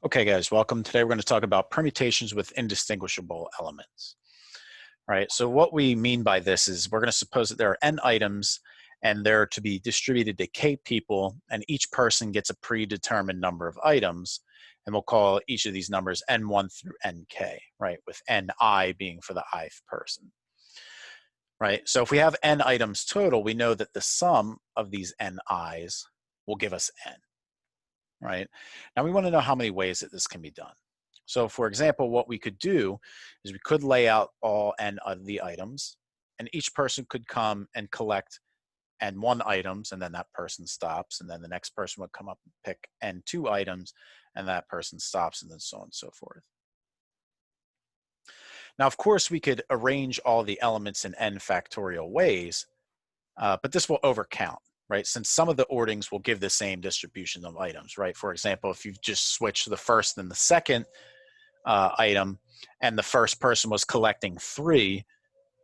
Okay, guys, welcome. Today we're going to talk about permutations with indistinguishable elements. All right, so what we mean by this is we're going to suppose that there are n items and they're to be distributed to k people, and each person gets a predetermined number of items, and we'll call each of these numbers n1 through nk, right, with ni being for the ith person. Right, so if we have n items total, we know that the sum of these ni's will give us n. Right? Now we want to know how many ways that this can be done. So for example, what we could do is we could lay out all n of the items, and each person could come and collect n1 items, and then that person stops, and then the next person would come up and pick n2 items, and that person stops, and then so on and so forth. Now, of course, we could arrange all the elements in n factorial ways, but this will overcount. Right, since some of the orderings will give the same distribution of items, right? For example, if you just switch the first and the second item, and the first person was collecting 3,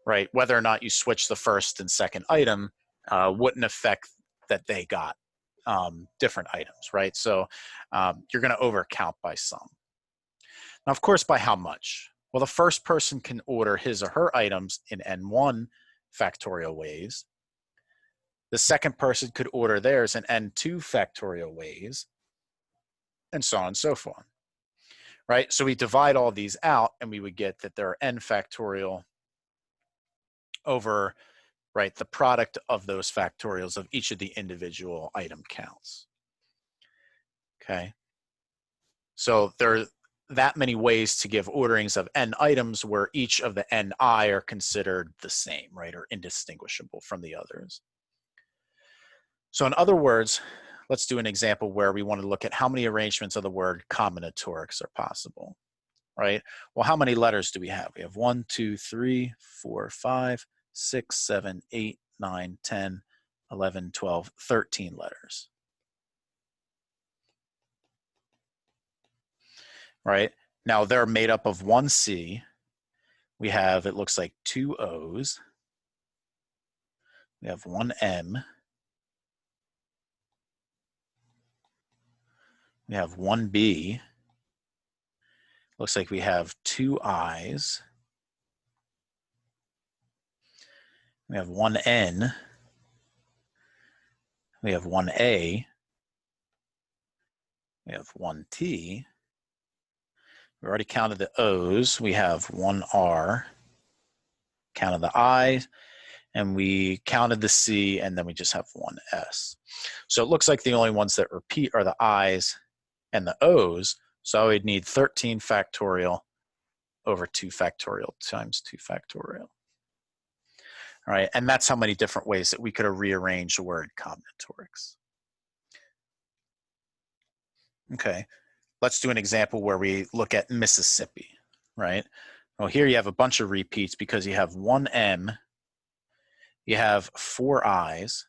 right, whether or not you switch the first and second item wouldn't affect that they got different items, right? So you're going to overcount by some. Now, of course, by how much? Well, the first person can order his or her items in n1 factorial ways. The second person could order theirs in n2 factorial ways, and so on and so forth, right? So we divide all these out, and we would get that there are n factorial over, right, the product of those factorials of each of the individual item counts. Okay, so there are that many ways to give orderings of n items where each of the ni are considered the same, right, or indistinguishable from the others. So in other words, let's do an example where we want to look at how many arrangements of the word combinatorics are possible, right? Well, how many letters do we have? We have 1, 2, 3, 4, 5, 6, 7, 8, 9, 10, 11, 12, 13 letters. Right? Now they're made up of one C. We have, it looks like 2 O's. We have 1 M. We have 1 B. Looks like we have 2 I's. We have 1 N. We have 1 A. We have 1 T. We already counted the O's. We have 1 R. Counted the I. And we counted the C, and then we just have 1 S. So it looks like the only ones that repeat are the I's and the O's. So we'd need 13 factorial over 2 factorial times 2 factorial. All right, and that's how many different ways that we could have rearranged the word combinatorics. Okay, let's do an example where we look at Mississippi, right? Well, here you have a bunch of repeats because you have 1 M, you have 4 I's,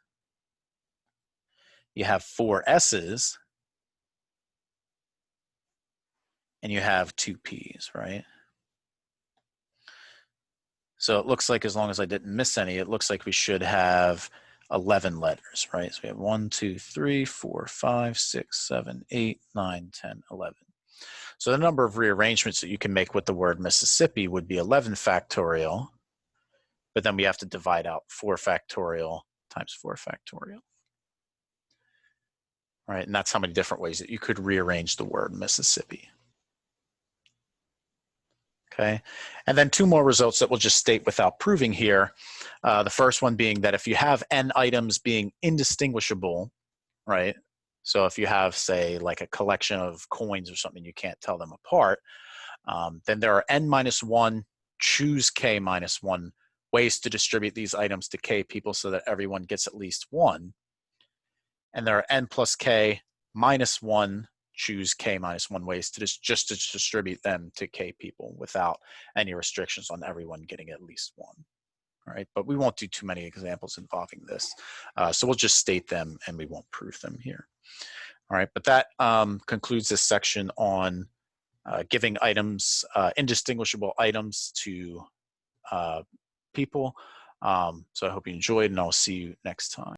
you have 4 S's, and you have 2 P's, right? So it looks like, as long as I didn't miss any, it looks like we should have 11 letters, right? So we have 1, 2, 3, 4, 5, 6, 7, 8, 9, 10, 11. So the number of rearrangements that you can make with the word Mississippi would be 11 factorial, but then we have to divide out 4 factorial times 4 factorial. All right, and that's how many different ways that you could rearrange the word Mississippi. Okay, and then 2 more results that we'll just state without proving here. The first one being that if you have n items being indistinguishable, right? So if you have, say, like a collection of coins or something, you can't tell them apart, then there are n minus 1, choose k minus 1 ways to distribute these items to k people so that everyone gets at least 1. And there are n plus k minus 1, choose k minus 1 ways to just to distribute them to k people without any restrictions on everyone getting at least 1. All right, but we won't do too many examples involving this. So we'll just state them and we won't prove them here. All right, but that concludes this section on giving items, indistinguishable items to people. So I hope you enjoyed, and I'll see you next time.